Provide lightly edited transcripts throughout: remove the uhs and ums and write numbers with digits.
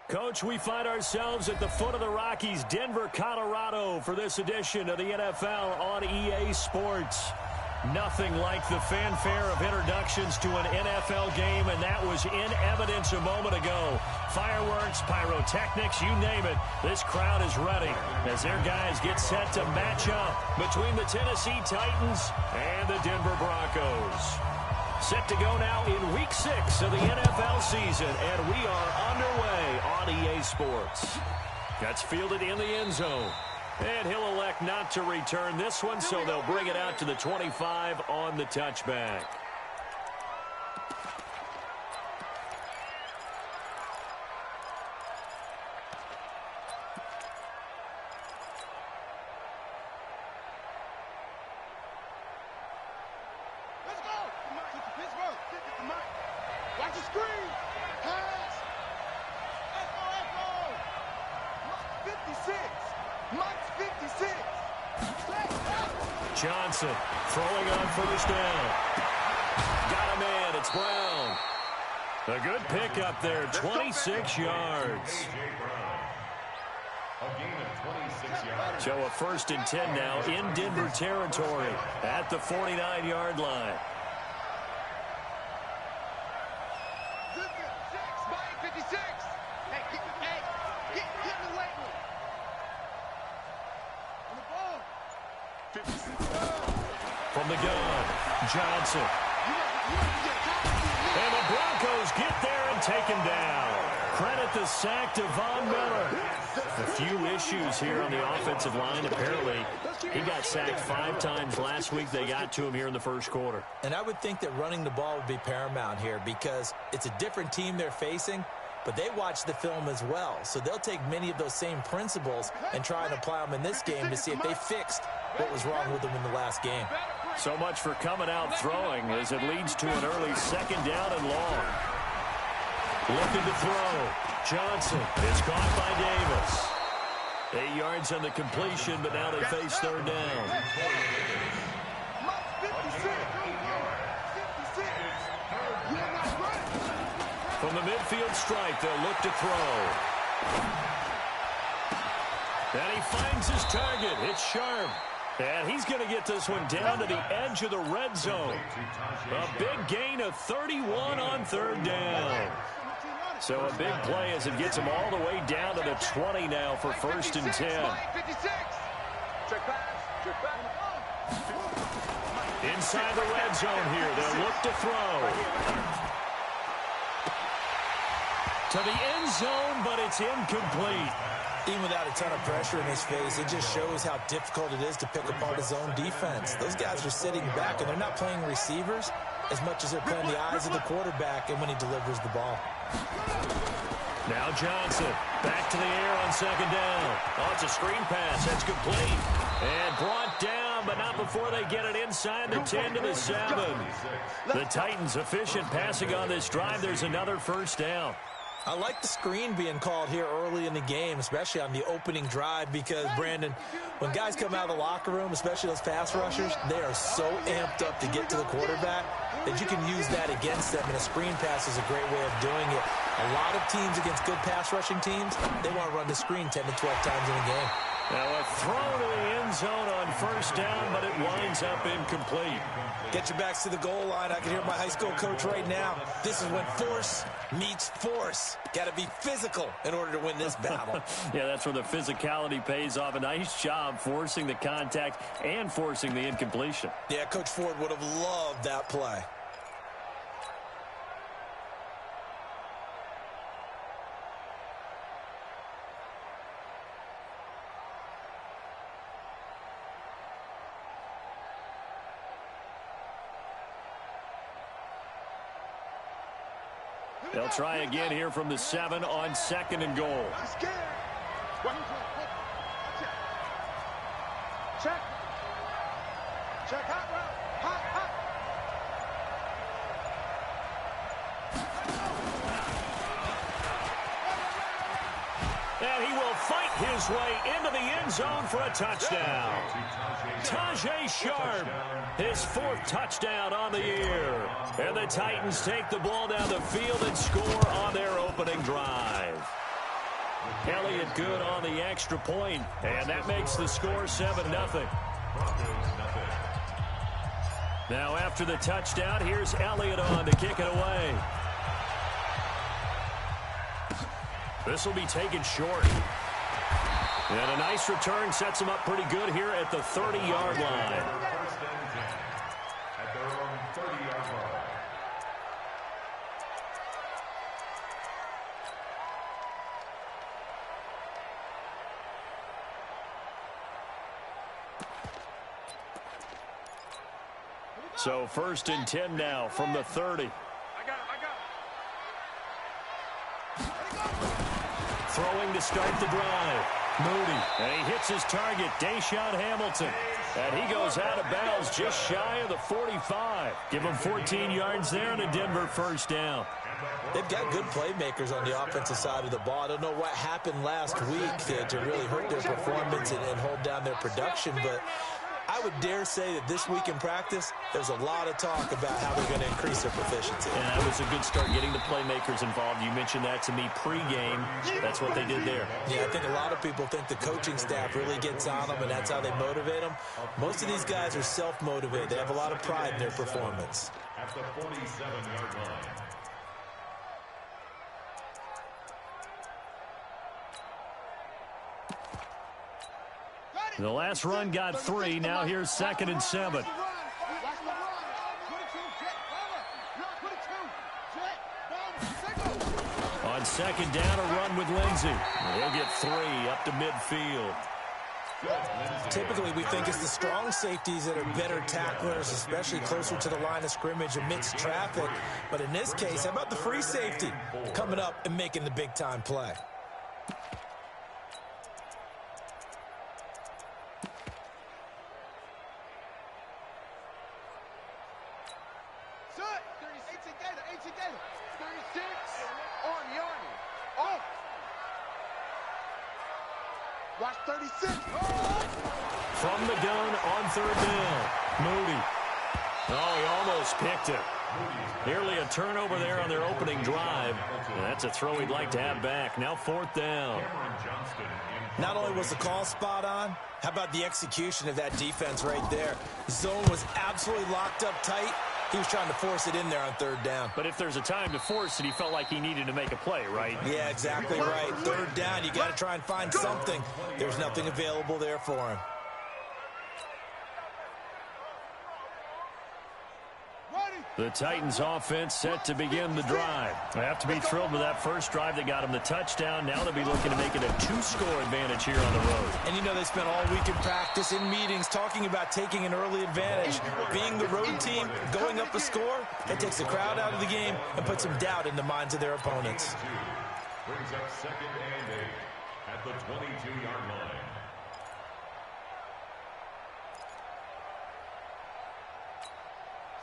Coach, we find ourselves at the foot of the Rockies, Denver, Colorado, for this edition of the NFL on EA Sports. Nothing like the fanfare of introductions to an NFL game, and that was in evidence a moment ago. Fireworks, pyrotechnics, you name it. This crowd is ready as their guys get set to match up between the Tennessee Titans and the Denver Broncos. Set to go now in Week 6 of the NFL season, and we are underway on EA Sports. That's fielded in the end zone. And he'll elect not to return this one, so they'll bring it out to the 25 on the touchback. Watch the screen. Pass. Echo. 56. Mike's 56. Johnson throwing on first down. Got a man. It's Brown. A good pickup there. 26 yards. So a 1st and 10 now in Denver territory at the 49-yard line. From the gun, Johnson. And the Broncos get there and take him down. Credit the sack to Von Miller. A few issues here on the offensive line. Apparently, he got sacked 5 times last week. They got to him here in the first quarter. And I would think that running the ball would be paramount here because it's a different team they're facing, but they watch the film as well. So they'll take many of those same principles and try and apply them in this game to see if they fixed what was wrong with them in the last game. So much for coming out throwing as it leads to an early 2nd down and long. Looking to throw. Johnson is caught by Davis. 8 yards on the completion, but now they face 3rd down. From the midfield stripe, they'll look to throw. And he finds his target. It's Sharp. And he's going to get this one down to the edge of the red zone. A big gain of 31 on 3rd down. So a big play as it gets him all the way down to the 20 now for 1st and 10. Inside the red zone here. They'll look to throw. To the end zone, but it's incomplete. Even without a ton of pressure in his face, it just shows how difficult it is to pick apart his own defense. Those guys are sitting back, and they're not playing receivers as much as they're playing the eyes of the quarterback and when he delivers the ball. Now Johnson back to the air on 2nd down. Oh, it's a screen pass. That's complete. And brought down, but not before they get it inside the 10 to the 7. The Titans efficient passing on this drive. There's another 1st down. I like the screen being called here early in the game, especially on the opening drive, because, Brandon, when guys come out of the locker room, especially those pass rushers, they are so amped up to get to the quarterback that you can use that against them, and a screen pass is a great way of doing it. A lot of teams against good pass rushing teams, they want to run the screen 10 to 12 times in a game. Now a throw to the end zone on 1st down, but it winds up incomplete. Get your backs to the goal line. I can hear my high school coach right now. This is when force meets force. Got to be physical in order to win this battle. Yeah, that's where the physicality pays off. A nice job forcing the contact and forcing the incompletion. Yeah, Coach Ford would have loved that play. They'll try again here from the 7 on 2nd and goal. Check. Hot route. Hot. And he will fight his way into the end zone for a touchdown. Tajay Sharp, his 4th touchdown on the year. And the Titans take the ball down the field and score on their opening drive. Elliott good on the extra point, and that makes the score 7-0. Now after the touchdown, here's Elliott on to kick it away. This will be taken short. And a nice return sets him up pretty good here at the 30-yard line. At their own 30-yard line. So 1st and 10 now from the 30. Throwing to start the drive. Moody. And he hits his target, Deshaun Hamilton. And he goes out of bounds just shy of the 45. Give him 14 yards there and a Denver first down. They've got good playmakers on the offensive side of the ball. I don't know what happened last week to really hurt their performance and hold down their production, but I would dare say that this week in practice, there's a lot of talk about how they're going to increase their proficiency. And that was a good start getting the playmakers involved. You mentioned that to me pregame. That's what they did there. Yeah, I think a lot of people think the coaching staff really gets on them, and that's how they motivate them. Most of these guys are self-motivated. They have a lot of pride in their performance. At the 47-yard line. The last run got 3. Now here's 2nd and 7. On 2nd down, a run with Lindsey. He'll get 3 up to midfield. Typically, we think it's the strong safeties that are better tacklers, especially closer to the line of scrimmage amidst traffic. But in this case, how about the free safety coming up and making the big-time play? Watch 36. From the gun on 3rd down. Moody. Oh, he almost picked it. Nearly a turnover there on their opening drive. And that's a throw he'd like to have back. Now 4th down. Not only was the call spot on, how about the execution of that defense right there? The zone was absolutely locked up tight. He was trying to force it in there on 3rd down. But if there's a time to force it, he felt like he needed to make a play, right? Yeah, exactly right. 3rd down, you got to try and find something. There's nothing available there for him. The Titans offense set to begin the drive. They have to be thrilled with that first drive that got them the touchdown. Now they'll be looking to make it a 2-score advantage here on the road. And you know they spent all week in practice, in meetings, talking about taking an early advantage. Being the road team, going up a score, that takes the crowd out of the game and puts some doubt in the minds of their opponents. Brings up 2nd and 8 at the 22-yard line.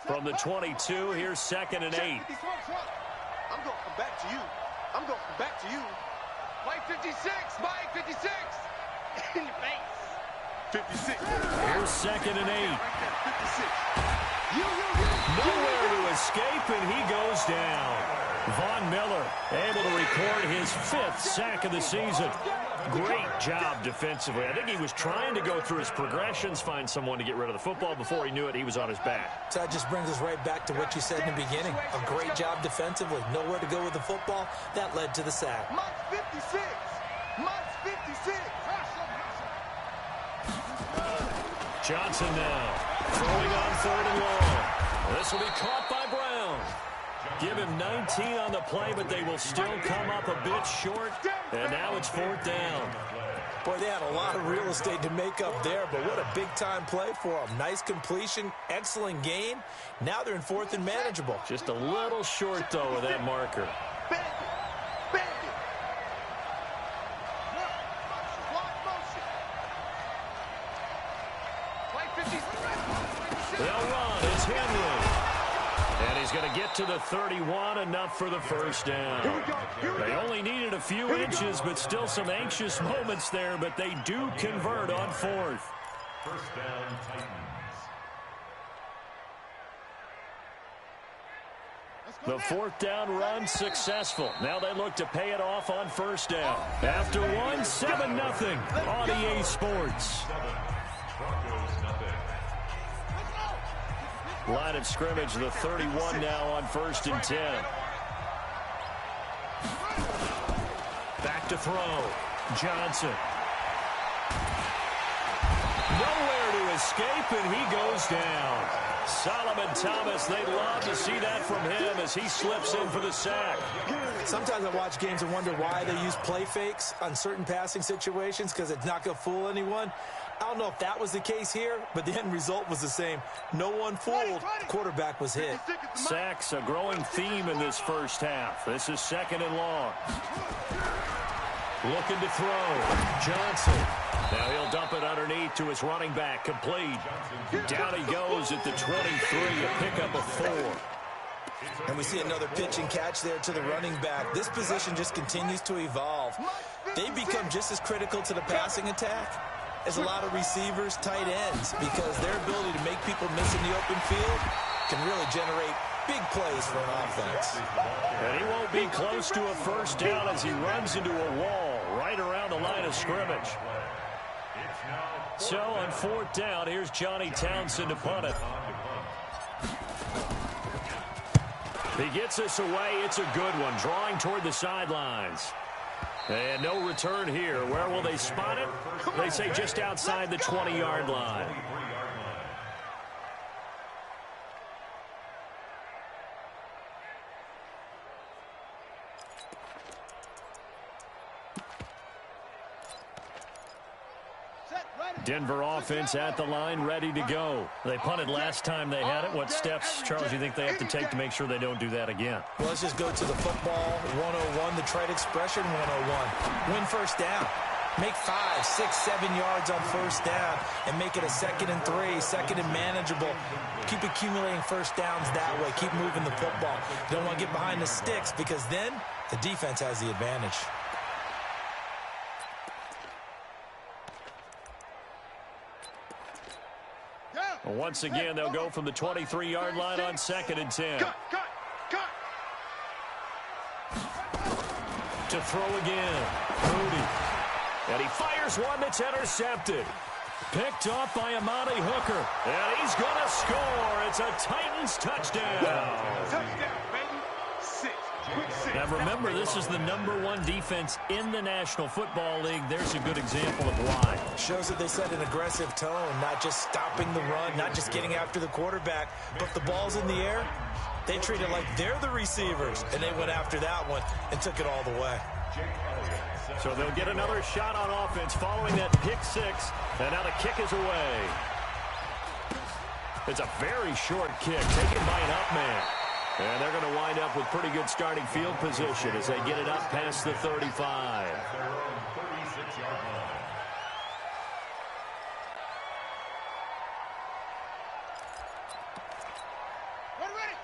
From the 22, here's 2nd and 8. I'm going to come back to you. I'm going to come back to you. Mike 56. Mike 56. In your face. 56. Here's 2nd and 8. Right there, 56. Nowhere to escape, and he goes down. Von Miller able to record his 5th sack of the season. Great job defensively. I think he was trying to go through his progressions, find someone to get rid of the football. Before he knew it, he was on his back. So that just brings us right back to what you said in the beginning. A great job defensively. Nowhere to go with the football. That led to the sack. Mike's 56. Mike's 56. Johnson now throwing on 3rd and long. This will be caught by Brown. Give him 19 on the play, but they will still come up a bit short. And now it's 4th down. Boy, they had a lot of real estate to make up there, but what a big-time play for them. Nice completion, excellent gain. Now they're in 4th and manageable. Just a little short, though, of that marker. They'll run. It's Henry. And he's going to get to the 31, enough for the first down. They only needed a few inches, but still some anxious moments there, but they do convert on 4th. First down, Titans. The fourth down run successful. Now they look to pay it off on first down. After one, 7-0 on EA Sports. Line of scrimmage, the 31 now on 1st and 10. Back to throw. Johnson. Nowhere to escape, and he goes down. Solomon Thomas, they'd love to see that from him as he slips in for the sack. Sometimes I watch games and wonder why they use play fakes on certain passing situations, because it's not going to fool anyone. I don't know if that was the case here, but the end result was the same. No one fooled. The quarterback was hit. Sacks, a growing theme in this first half. This is 2nd and long. Looking to throw. Johnson. Now he'll dump it underneath to his running back. Complete. Down he goes at the 23, a pickup of 4. And we see another pitch and catch there to the running back. This position just continues to evolve. They become just as critical to the passing attack as a lot of receivers, tight ends, because their ability to make people miss in the open field can really generate big plays for an offense. And he won't be close to a first down as he runs into a wall right around the line of scrimmage. So on 4th down, here's Johnny Townsend to punt it. He gets us away. It's a good one, drawing toward the sidelines. And no return here. Where will they spot it? They say just outside the 20-yard line. Denver offense at the line, ready to go. They punted last time they had it. What steps, Charles, you think they have to take to make sure they don't do that again? Well, let's just go to the football 101, the trade expression 101. Win first down. Make 5, 6, 7 yards on first down and make it a 2nd and 3, 2nd and manageable. Keep accumulating first downs that way. Keep moving the football. You don't want to get behind the sticks because then the defense has the advantage. Once again, they'll go from the 23-yard line on 2nd and 10. To throw again. Moody. And he fires one that's intercepted. Picked off by Amani Hooker. And he's going to score. It's a Titans touchdown. Touchdown, baby. 6. Quick 6. Now remember, this is the #1 defense in the National Football League. There's a good example of why. Shows that they set an aggressive tone, not just stopping the run, not just getting after the quarterback, but the ball's in the air. They treat it like they're the receivers, and they went after that one and took it all the way. So they'll get another shot on offense following that pick 6, and now the kick is away. It's a very short kick taken by an up man. And they're going to wind up with pretty good starting field position as they get it up past the 35.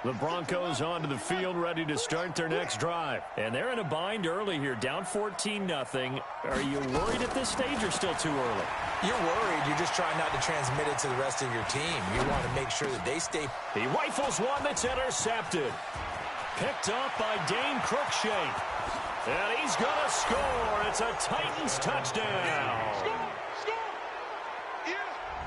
The Broncos onto the field, ready to start their next drive. And they're in a bind early here, down 14-0. Are you worried at this stage or still too early? You're worried. You're just trying not to transmit it to the rest of your team. You want to make sure that they stay. He rifles one that's intercepted. Picked up by Dane Cruikshank. And he's going to score. It's a Titans touchdown.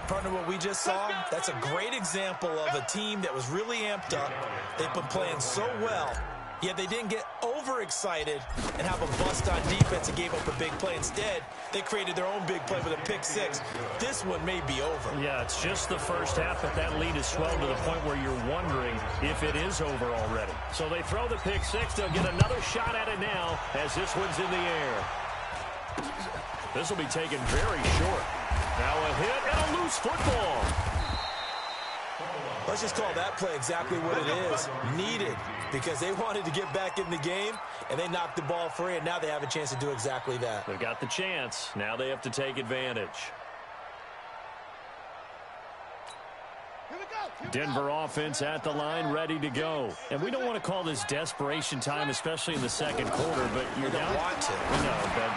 Partner, what we just saw, that's a great example of a team that was really amped up. They've been playing so well, yet they didn't get overexcited and have a bust on defense and gave up a big play. Instead, they created their own big play with a pick 6. This one may be over. Yeah, it's just the first half, but that lead is swelled to the point where you're wondering if it is over already. So they throw the pick 6. They'll get another shot at it now as this one's in the air. This will be taken very short. Now a hit and a loose football. Let's just call that play exactly what it is. Needed, because they wanted to get back in the game, and they knocked the ball free, and now they have a chance to do exactly that. They've got the chance. Now they have to take advantage. Here we go. Denver offense at the line, ready to go. And we don't want to call this desperation time, especially in the second quarter, but you're down. Want to. No, but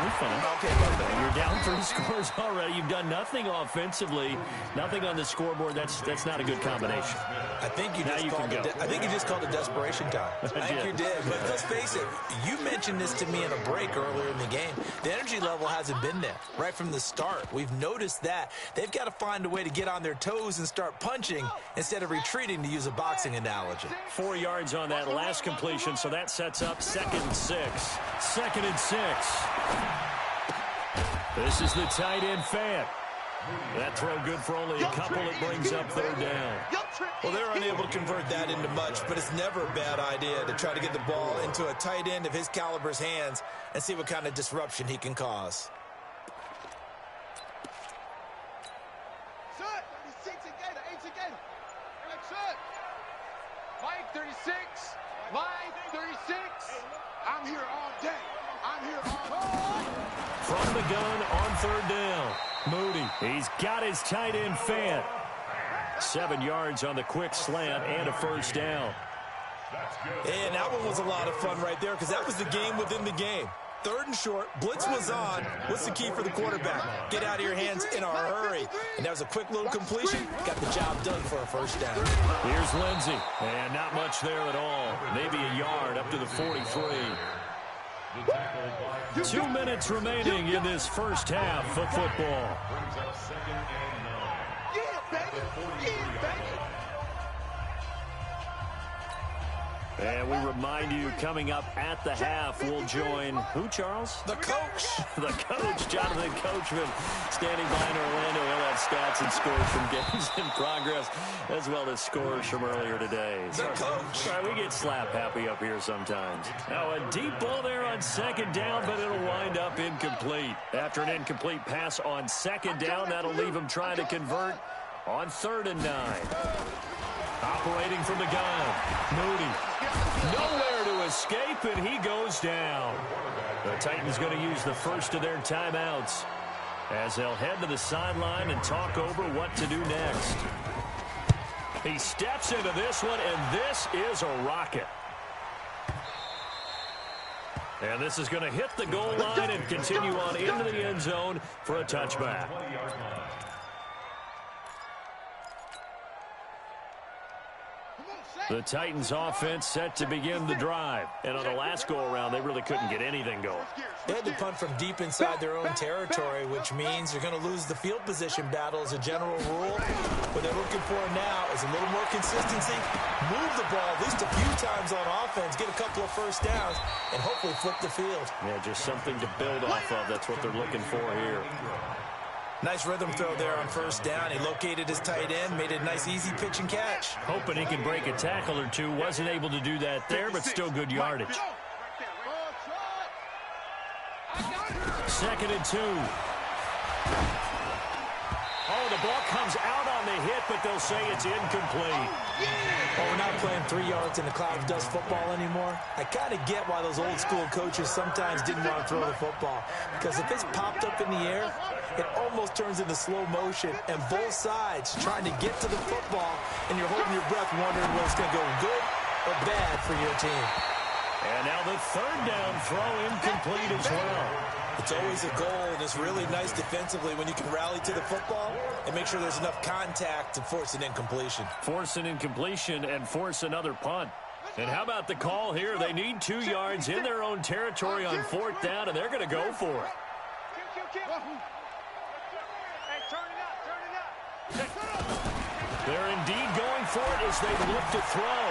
we're fine. Okay, You're down 3 scores already. You've done nothing offensively, nothing on the scoreboard. That's not a good combination. I think you just called it desperation time. I think you did. But let's face it, you mentioned this to me in a break earlier in the game. The energy level hasn't been there right from the start. We've noticed that. They've got to find a way to get on their toes and start punching instead of retreating, to use a boxing analogy. 4 yards on that last completion, so that sets up 2nd and 6. 2nd and 6. This is the tight end Fant. That throw good for only a couple. It brings up 3rd down. Well, they're unable to convert that into much, but it's never a bad idea to try to get the ball into a tight end of his caliber's hands and see what kind of disruption he can cause. Mike 36. Mike 36. I'm here all day. I'm here all day. From the gun on 3rd down. Moody, he's got his tight end Fant. 7 yards on the quick slant and a 1st down. And that one was a lot of fun right there because that was the game within the game. 3rd and short, blitz was on. What's the key for the quarterback? Get out of your hands in a hurry. And that was a quick little completion. Got the job done for a 1st down. Here's Lindsey. And not much there at all. Maybe a yard up to the 43. 2 minutes remaining in this first half of football. And we remind you, coming up at the half, we'll join who, Charles? The coach. The coach, Jonathan Coachman, standing by in Orlando. He'll have stats and scores from games in progress, as well as scores from earlier today. The coach. All right, we get slap happy up here sometimes. Now, a deep ball there on 2nd down, but it'll wind up incomplete. After an incomplete pass on 2nd down, that'll leave him trying to convert on 3rd and 9. Operating from the gun, Moody. Nowhere to escape, and he goes down. The Titans going to use the first of their timeouts as they'll head to the sideline and talk over what to do next. He steps into this one, and this is a rocket. And this is going to hit the goal line and continue on into the end zone for a touchback. The Titans offense set to begin the drive. And on the last go-around, they really couldn't get anything going. They had to punt from deep inside their own territory, which means they're going to lose the field position battle as a general rule. What they're looking for now is a little more consistency, move the ball at least a few times on offense, get a couple of 1st downs, and hopefully flip the field. Yeah, just something to build off of. That's what they're looking for here. Nice rhythm throw there on 1st down. He located his tight end, made it a nice, easy pitch and catch. Hoping he can break a tackle or two. Wasn't able to do that there, but still good yardage. 2nd and 2. Oh, the ball comes out on the hit, but they'll say it's incomplete. Oh, we're not playing 3 yards in the cloud of dust football anymore. I kind of get why those old school coaches sometimes didn't want to throw the football. Because if it's popped up in the air, it almost turns into slow motion. And both sides trying to get to the football, and you're holding your breath wondering whether it's going to go good or bad for your team. And now the 3rd down throw incomplete as well. It's always a goal, and it's really nice defensively when you can rally to the football and make sure there's enough contact to force an incompletion. Force an incompletion and force another punt. And how about the call here? They need 2 yards in their own territory on 4th down, and they're going to go for it. They're indeed going for it as they look to throw.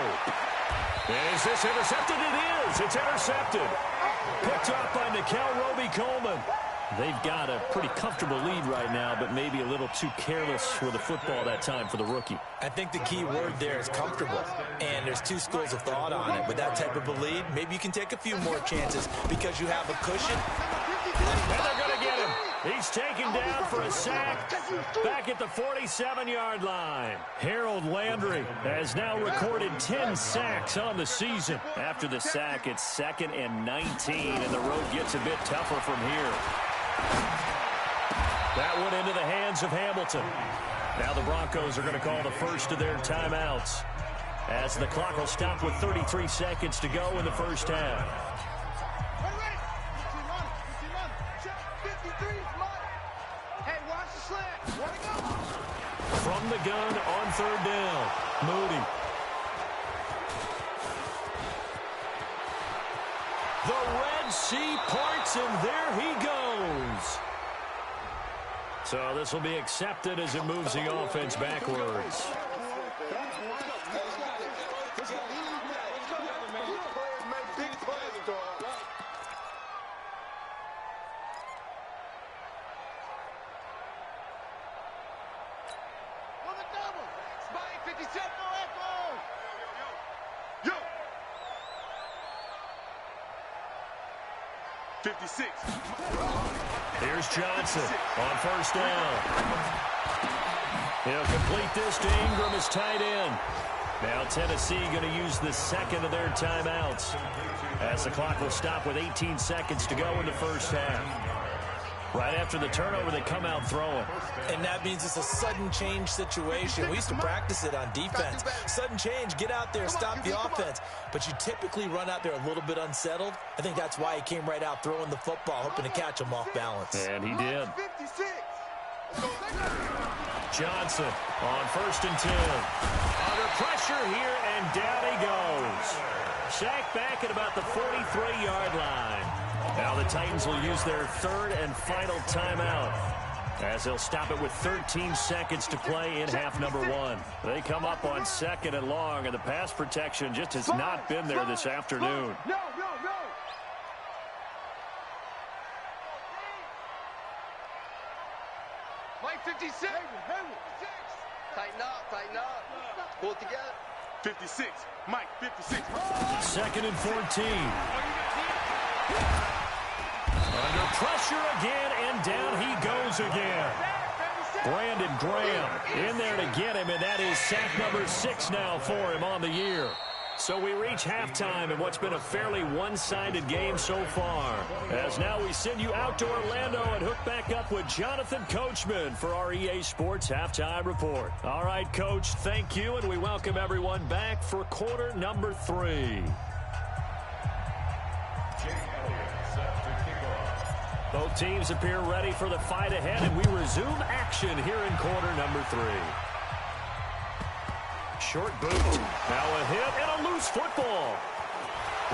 Is this intercepted? It is. It's intercepted. Picked up by Nickel Roby-Coleman. They've got a pretty comfortable lead right now, but maybe a little too careless with the football that time for the rookie. I think the key word there is comfortable, and there's 2 schools of thought on it. With that type of a lead, maybe you can take a few more chances because you have a cushion. And they're going to get him. He's taken down for a sack back at the 47-yard line. Harold Landry has now recorded 10 sacks on the season. After the sack, it's 2nd and 19, and the road gets a bit tougher from here. That went into the hands of Hamilton. Now the Broncos are going to call the first of their timeouts, as the clock will stop with 33 seconds to go in the first half. From the gun on third down, Moody. The Red Sea parts, and there he goes. So this will be accepted as it moves the offense backwards. Here's Johnson on first down. He'll complete this to Ingram as tight end. Now Tennessee going to use the second of their timeouts, as the clock will stop with 18 seconds to go in the first half. Right after the turnover, they come out throwing. And that means it's a sudden change situation. We used to practice it on defense. Sudden change, get out there, stop the offense. But you typically run out there a little bit unsettled. I think that's why he came right out throwing the football, hoping to catch him off balance. And he did. Johnson on 1st and 10. Under pressure here, and down he goes. Sacked back at about the 43-yard line. Now the Titans will use their third and final timeout, as they'll stop it with 13 seconds to play in half number 1. They come up on 2nd and long, and the pass protection just has not been there this afternoon. No. Mike 56. Tighten up. Pull it together. 56. Mike 56. 2nd and 14. Under pressure again, and down he goes again. Brandon Graham in there to get him, and that is sack number 6 now for him on the year. So we reach halftime in what's been a fairly one-sided game so far, as now we send you out to Orlando and hook back up with Jonathan Coachman for our EA Sports Halftime Report. All right, Coach, thank you, and we welcome everyone back for quarter number 3. Both teams appear ready for the fight ahead, and we resume action here in quarter number 3. Short boot. Now a hit and a loose football.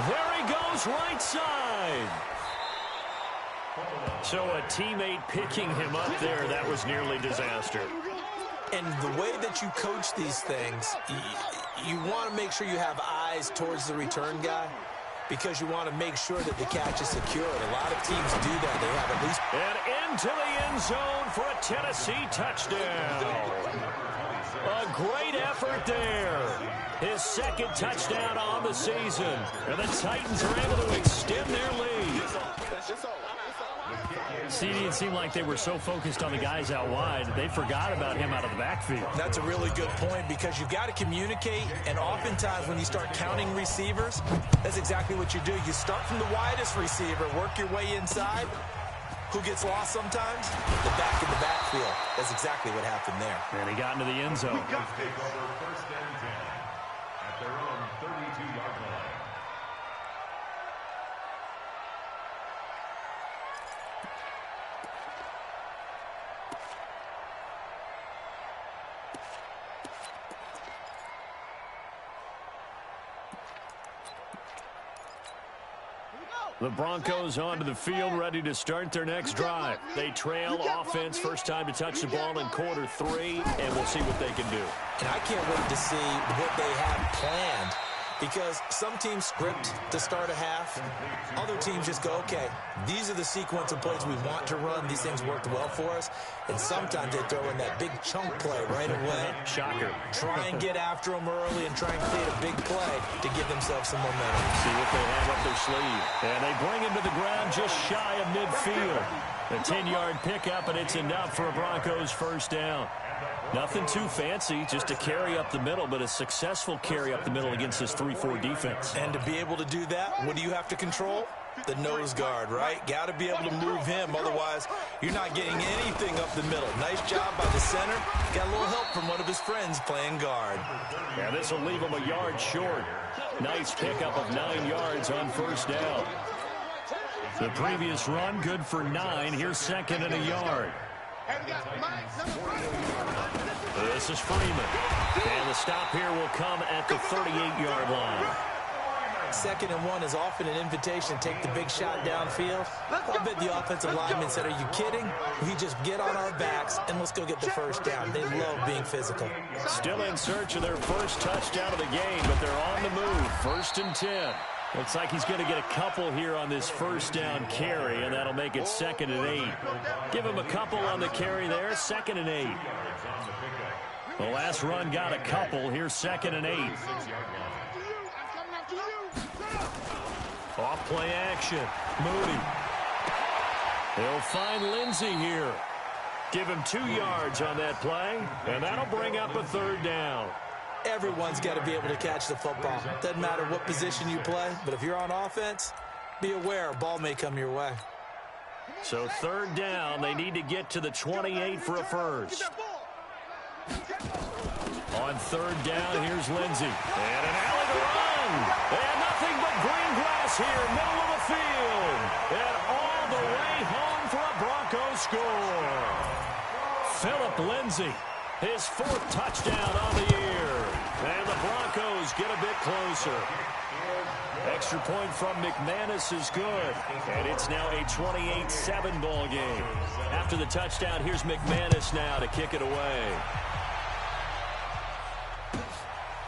There he goes, right side. So a teammate picking him up there, that was nearly disaster. And the way that you coach these things, you want to make sure you have eyes towards the return guy, because you want to make sure that the catch is secured. A lot of teams do that. They have at least... And into the end zone for a Tennessee touchdown. A great effort there. His 2nd touchdown on the season. And the Titans are able to extend their lead. See, it seemed like they were so focused on the guys out wide, they forgot about him out of the backfield. That's a really good point, because you've got to communicate, and oftentimes when you start counting receivers, that's exactly what you do. You start from the widest receiver, work your way inside. Who gets lost sometimes? The back in the backfield. That's exactly what happened there. And he got into the end zone. Take over 1st and 10 at their own 32-yard line. The Broncos onto the field, ready to start their next drive. They trail offense, first time to touch the ball in quarter 3, and we'll see what they can do. And I can't wait to see what they have planned, because some teams script to start a half. Other teams just go, okay, these are the sequence of plays we want to run. These things worked well for us. And sometimes they throw in that big chunk play right away. Shocker. Try and get after them early and try and create a big play to give themselves some momentum. See what they have up their sleeve. And they bring him to the ground just shy of midfield. A 10-yard pickup, and it's enough for a Broncos first down. Nothing too fancy, just a carry up the middle, but a successful carry up the middle against this 3-4 defense. And to be able to do that, what do you have to control? The nose guard, right? Got to be able to move him. Otherwise, you're not getting anything up the middle. Nice job by the center. Got a little help from one of his friends playing guard. Yeah, this will leave him a yard short. Nice pickup of 9 yards on first down. The previous run, good for 9. Here's second and a yard. This is Freeman. And the stop here will come at the 38-yard line. 2nd and 1 is often an invitation to take the big shot downfield. I bet the offensive lineman said, are you kidding? We just get on our backs and let's go get the first down. They love being physical. Still in search of their first touchdown of the game, but they're on the move. 1st and 10. Looks like he's going to get a couple here on this first down carry, and that'll make it 2nd and 8. Give him a couple on the carry there, 2nd and 8. The last run got a couple. Here's 2nd and 8. Off play action. Moody. They'll find Lindsey here. Give him 2 yards on that play, and that'll bring up a 3rd down. Everyone's got to be able to catch the football. Doesn't matter what position you play, but if you're on offense, be aware a ball may come your way. So 3rd down, they need to get to the 28 for a first. On 3rd down, here's Lindsey. And an alley to run. And nothing but green grass here, middle of the field. And all the way home for a Broncos score. Phillip Lindsey, his 4th touchdown on the year. And the Broncos get a bit closer. Extra point from McManus is good. And it's now a 28-7 ball game. After the touchdown, here's McManus now to kick it away.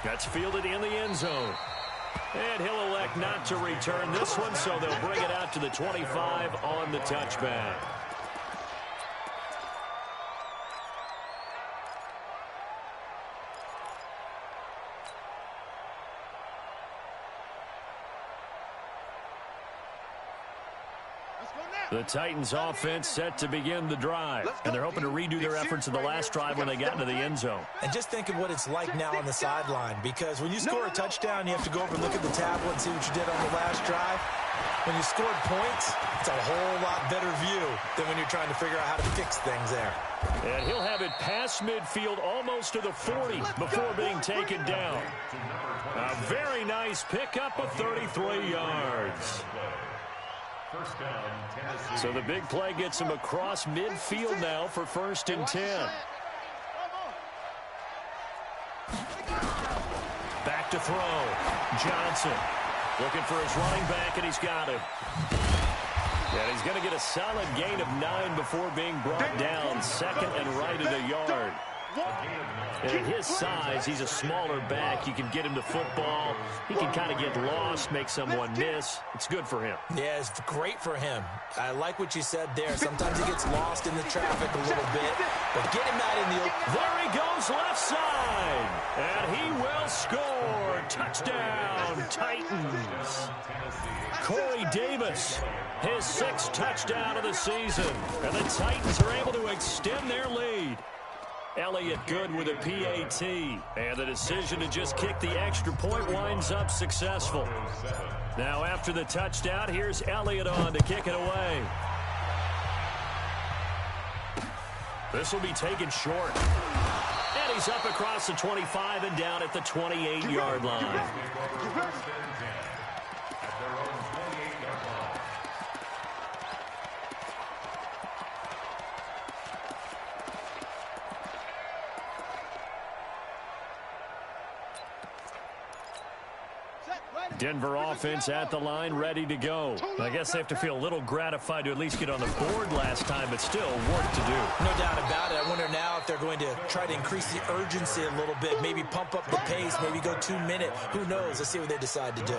That's fielded in the end zone. And he'll elect not to return this one, so they'll bring it out to the 25 on the touchback. The Titans offense set to begin the drive, and they're hoping to redo their efforts in the last drive when they got into the end zone. And just think of what it's like now on the sideline, because when you score a touchdown, you have to go over and look at the tablet and see what you did on the last drive. When you scored points, it's a whole lot better view than when you're trying to figure out how to fix things there. And he'll have it past midfield almost to the 40 before being taken down. A very nice pickup of 33 yards. So the big play gets him across midfield now for 1st and 10. Back to throw. Johnson looking for his running back, and he's got him. And he's going to get a solid gain of 9 before being brought down. 2nd and right at a yard. And at his size, he's a smaller back. You can get him to football. He can kind of get lost, make someone miss. It's good for him. Yeah, it's great for him. I like what you said there. Sometimes he gets lost in the traffic a little bit, but get him out in the open. There he goes, left side. And he will score. Touchdown, Titans. Corey Davis, his 6th touchdown of the season. And the Titans are able to extend their lead. Elliott good with a PAT. And the decision to just kick the extra point winds up successful. Now after the touchdown, here's Elliott on to kick it away. This will be taken short. And he's up across the 25 and down at the 28-yard line. Denver offense at the line, ready to go. I guess they have to feel a little gratified to at least get on the board last time, but still work to do. No doubt about it. I wonder now if they're going to try to increase the urgency a little bit, maybe pump up the pace, maybe go 2-minute. Who knows? Let's see what they decide to do.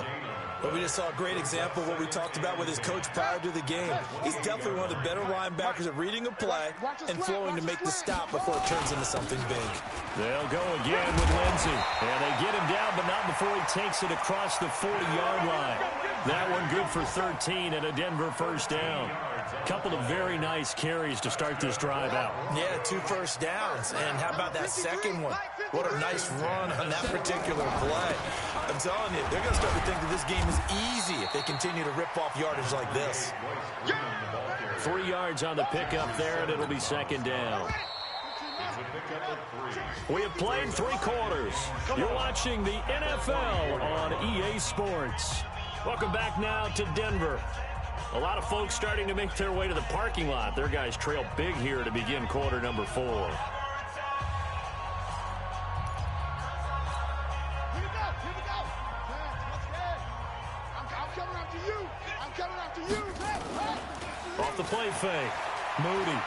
But we just saw a great example of what we talked about with his coach prior to the game. He's definitely one of the better linebackers at reading a play and flowing to make the stop before it turns into something big. They'll go again with Lindsey. And they get him down, but not before he takes it across the 40-yard line. That one good for 13 and a Denver first down. Couple of very nice carries to start this drive out. Yeah, 2 first downs. And how about that second one? What a nice run on that particular play. I'm telling you, they're going to start to think that this game is easy if they continue to rip off yardage like this. 3 yards on the pickup there, and it'll be second down. We have played 3 quarters. You're watching the NFL on EA Sports. Welcome back now to Denver. A lot of folks starting to make their way to the parking lot. Their guys trail big here to begin quarter number 4. Here we go. I'm coming after you. I'm coming after you. Off the play fake. Moody.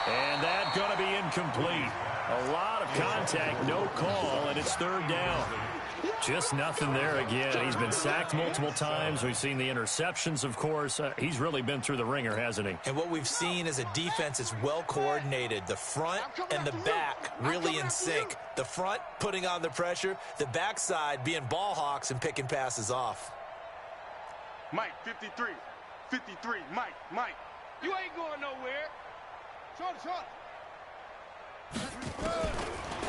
And that's going to be incomplete. A lot of contact, no call, and it's third down. Just nothing there again. He's been sacked multiple times. We've seen the interceptions, of course. He's really been through the ringer, hasn't he? And what we've seen is a defense is well coordinated. The front and the back really in sync. The front putting on the pressure. The backside being ball hawks and picking passes off. Mike, 53. 53. Mike. You ain't going nowhere. Short.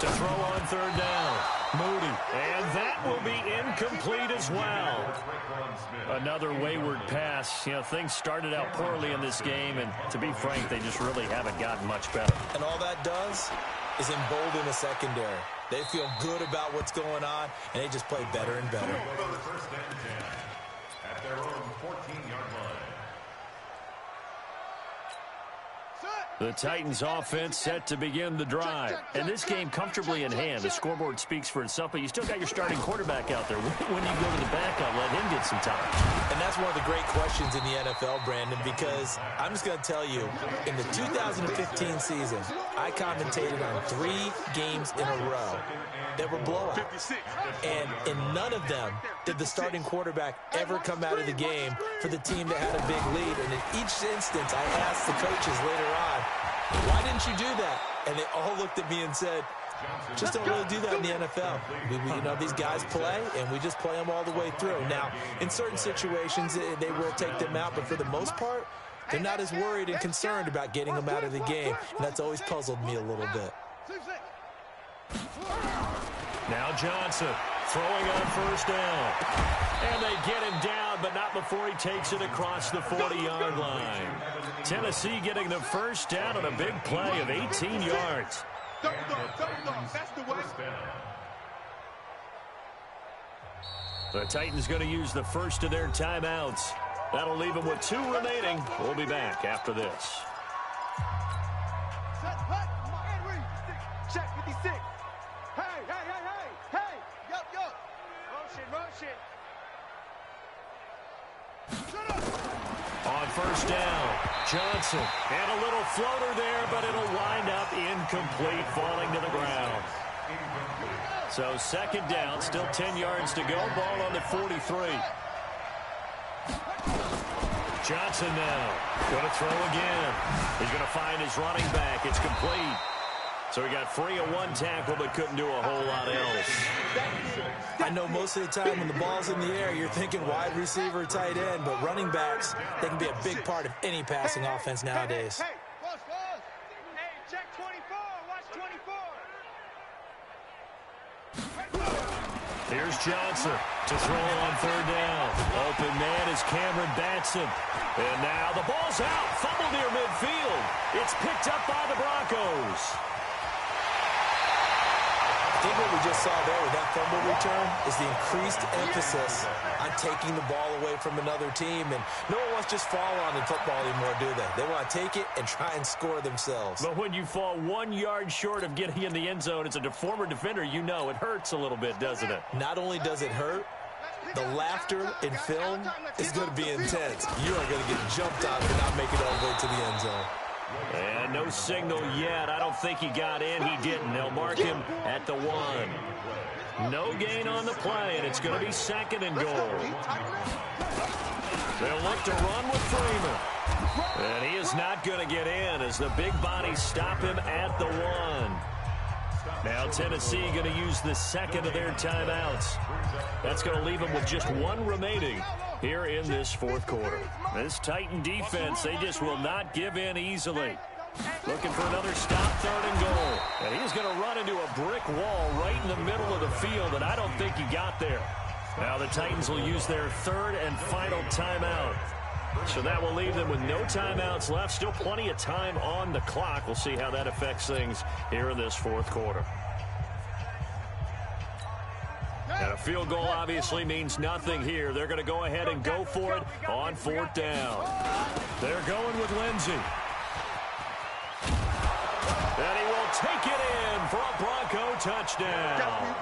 To throw on third down. Moody. And that will be incomplete as well. Another wayward pass. You know, things started out poorly in this game, and to be frank, they just really haven't gotten much better. And all that does is embolden the secondary. They feel good about what's going on, and they just play better and better. First and 10 at their own 14-yard line. The Titans offense set to begin the drive. And this game comfortably in hand. The scoreboard speaks for itself, but you still got your starting quarterback out there. When you go to the backup, let him get some time. And that's one of the great questions in the NFL, Brandon, because I'm just going to tell you, in the 2015 season, I commentated on 3 games in a row that were blowouts. And in none of them did the starting quarterback ever come out of the game for the team that had a big lead. And in each instance, I asked the coaches later on, why didn't you do that? And they all looked at me and said, just don't really do that in the NFL. You know, these guys play, and we just play them all the way through. Now, in certain situations, they will take them out, but for the most part, they're not as worried and concerned about getting them out of the game. And that's always puzzled me a little bit. Now Johnson throwing on first down. And they get him down, but not before he takes it across the 40-yard line. Tennessee getting the first down on a big play of 18 yards. Double dog. That's the way. The Titans going to use the first of their timeouts. That'll leave them with 2 remaining. We'll be back after this. Check 56. Hey. Yup. Motion. On first down, Johnson. And a little floater there, but it'll wind up incomplete, falling to the ground. So second down, still 10 yards to go. Ball on the 43. Johnson now going to throw again. He's going to find his running back. It's complete. So he got free of 1 tackle, but couldn't do a whole lot else. I know most of the time when the ball's in the air, you're thinking wide receiver, tight end, but running backs, they can be a big part of any passing offense nowadays. Hey, check 24. Watch 24. Here's Johnson to throw on third down. Open man is Cameron Batson. And now the ball's out. Fumble near midfield. It's picked up by the Broncos. I think what we just saw there with that fumble return is the increased emphasis on taking the ball away from another team. And no one wants to just fall on in football anymore, do they? They want to take it and try and score themselves. But when you fall 1 yard short of getting in the end zone as a former defender, you know it hurts a little bit, doesn't it? Not only does it hurt, the laughter in film is going to be intense. You are going to get jumped on for not making it all the way to the end zone. And no signal yet. I don't think he got in. He didn't. They'll mark him at the 1. No gain on the play, and it's going to be second and goal. They'll look to run with Freeman. And he is not going to get in as the big bodies stop him at the 1. Now Tennessee going to use the second of their timeouts. That's going to leave them with just one remaining here in this fourth quarter. This Titan defense, they just will not give in easily. Looking for another stop, third and goal. And he's going to run into a brick wall right in the middle of the field, and I don't think he got there. Now the Titans will use their third and final timeout. So that will leave them with no timeouts left. Still plenty of time on the clock. We'll see how that affects things here in this fourth quarter. And a field goal obviously means nothing here. They're going to go ahead and go for it on fourth down. They're going with Lindsey. And he will take it in for a Bronco touchdown.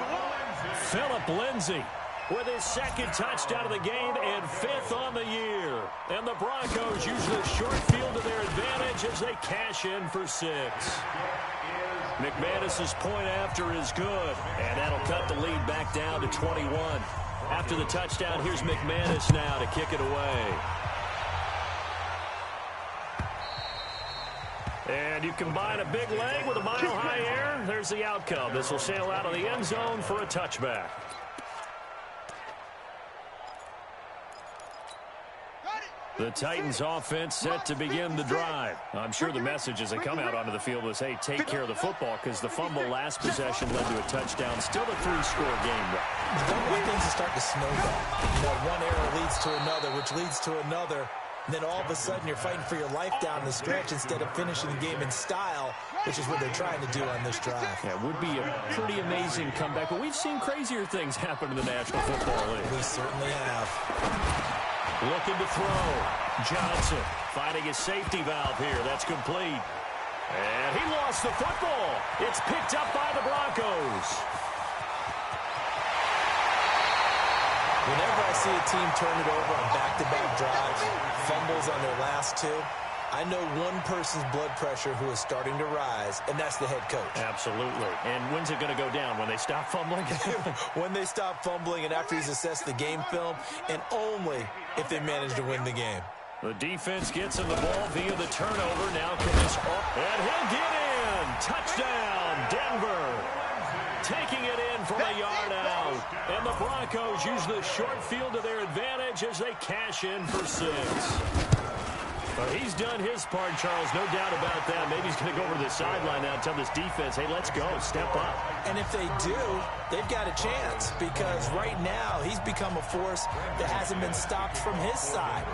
Philip Lindsey with his second touchdown of the game and fifth on the year. And the Broncos use the short field to their advantage as they cash in for 6. McManus's point after is good, and that'll cut the lead back down to 21. After the touchdown, here's McManus now to kick it away. And you combine a big leg with a mile-high air, there's the outcome. This will sail out of the end zone for a touchback. The Titans offense set to begin the drive. I'm sure the message as they come out onto the field was, hey, take care of the football, because the fumble last possession led to a touchdown. Still a 3-score game. You don't want things to start to snowball. You know, one error leads to another, which leads to another. And then all of a sudden you're fighting for your life down the stretch instead of finishing the game in style, which is what they're trying to do on this drive. Yeah, it would be a pretty amazing comeback, but we've seen crazier things happen in the National Football League. We certainly have. Looking to throw. Johnson finding his safety valve here. That's complete. And he lost the football. It's picked up by the Broncos. Whenever I see a team turn it over on back-to-back drives, fumbles on their last 2, I know one person's blood pressure who is starting to rise, and that's the head coach. Absolutely. And when's it going to go down? When they stop fumbling? When they stop fumbling and after he's assessed the game film, and only if they manage to win the game. The defense gets in the ball via the turnover. Now commits up, and he'll get in. Touchdown, Denver. Taking it in from a yard out. And the Broncos use the short field to their advantage as they cash in for 6. Well, he's done his part, Charles, no doubt about that. Maybe he's going to go over to the sideline now and tell this defense, hey, let's go, step up. And if they do, they've got a chance, because right now he's become a force that hasn't been stopped from his side.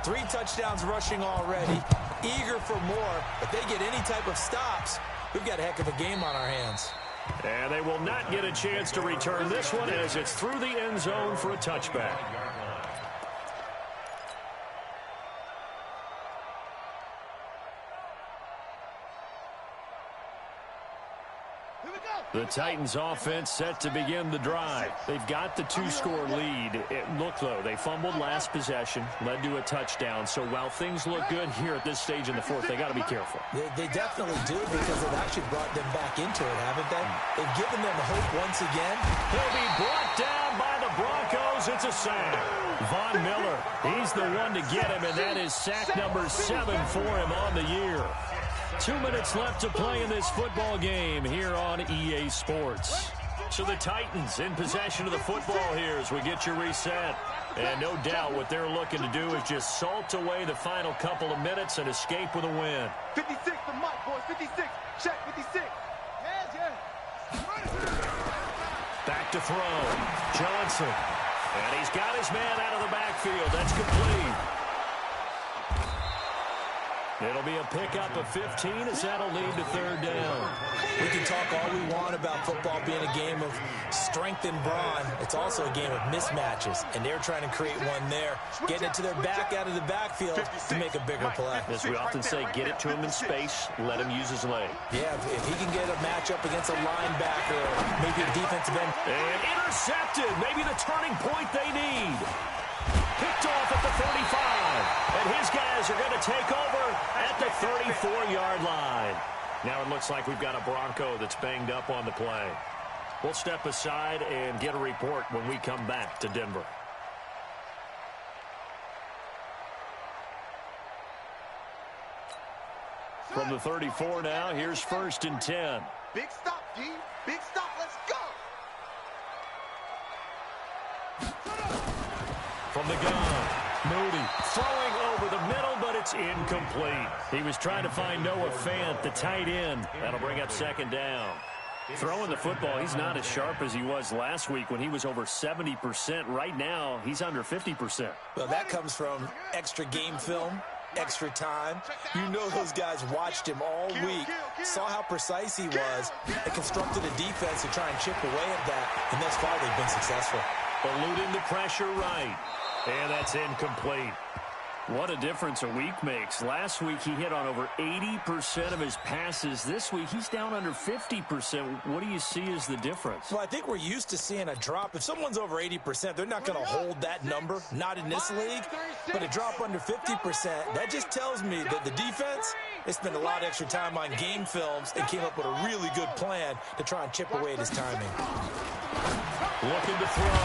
3 touchdowns rushing already, eager for more. If they get any type of stops, we've got a heck of a game on our hands. And they will not get a chance to return this one as it's through the end zone for a touchback. The Titans offense set to begin the drive. They've got the 2-score lead. Look, though, they fumbled last possession, led to a touchdown. So while things look good here at this stage in the fourth, they got to be careful. They definitely do, because they've actually brought them back into it, haven't they? They've given them hope once again. He'll be brought down by the Broncos. It's a sack. Von Miller, he's the one to get him, and that is sack number 7 for him on the year. 2 minutes left to play in this football game here on EA Sports. So the Titans in possession of the football here as we get you reset. And no doubt what they're looking to do is just salt away the final couple of minutes and escape with a win. 56 for Mike, boys. 56. Check 56. Back to throw. Johnson. And he's got his man out of the backfield. That's complete. It'll be a pickup of 15 as that'll lead to third down. We can talk all we want about football being a game of strength and brawn. It's also a game of mismatches, and they're trying to create one there, getting it to their back out of the backfield to make a bigger play. As we often say, get it to him in space, let him use his leg. Yeah, if he can get a matchup against a linebacker or maybe a defensive end. And intercepted, maybe the turning point they need. Picked off at the 35, and his guys are going to take over at the 34-yard line. Now it looks like we've got a Bronco that's banged up on the play. We'll step aside and get a report when we come back to Denver. From the 34 now, here's 1st and 10. Big stop, D. Big stop. Let's go. From the gun, Moody throwing over the middle, but it's incomplete. He was trying to find Noah Fant, the tight end. That'll bring up second down. Throwing the football, he's not as sharp as he was last week when he was over 70%. Right now, he's under 50%. Well, that comes from extra game film, extra time. You know those guys watched him all week, saw how precise he was, and constructed a defense to try and chip away at that, and thus far they've been successful. Eluding the pressure right, and that's incomplete. What a difference a week makes. Last week he hit on over 80% of his passes. This week he's down under 50%. What do you see as the difference? Well, I think we're used to seeing a drop. If someone's over 80%, they're not going to hold that number, not in this league. But a drop under 50%, that just tells me that the defense, they spent a lot of extra time on game films and came up with a really good plan to try and chip away at his timing. Looking to throw.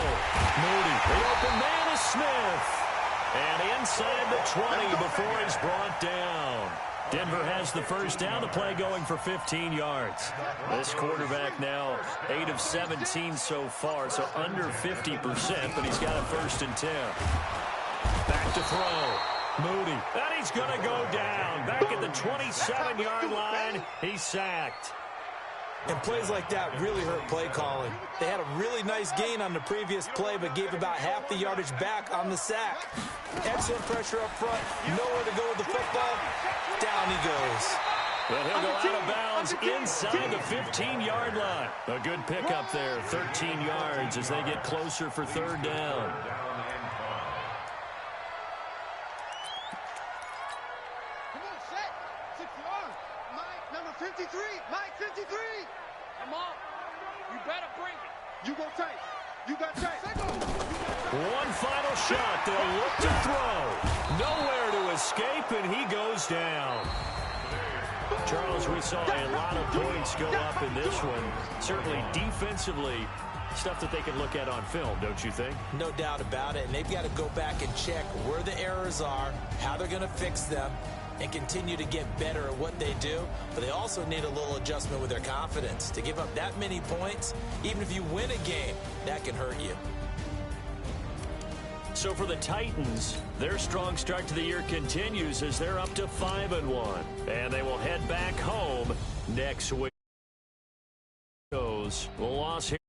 Moody. The open man is Smith. And inside the 20 before he's brought down. Denver has the first down. The play going for 15 yards. This quarterback now 8 of 17 so far, so under 50%, but he's got a 1st and 10. Back to throw. Moody. And he's going to go down. Back at the 27-yard line. He's sacked. And plays like that really hurt play calling. They had a really nice gain on the previous play, but gave about half the yardage back on the sack. Excellent pressure up front. Nowhere to go with the football. Down he goes. Well, he'll go out of bounds inside the 15-yard line. A good pickup there, 13 yards as they get closer for 3rd down. Come on, set. 6 yards. Mike, number 53. Mike, 53. Come on. You better bring it. You go take. You got take. One final shot. They'll look to throw. Nowhere to escape, and he goes down. Charles, we saw a lot of points go up in this one. Certainly defensively, stuff that they can look at on film, don't you think? No doubt about it. And they've got to go back and check where the errors are, how they're going to fix them, and continue to get better at what they do. But they also need a little adjustment with their confidence. To give up that many points, even if you win a game, that can hurt you. So for the Titans, their strong start to the year continues as they're up to 5-1. And they will head back home next week. The loss here.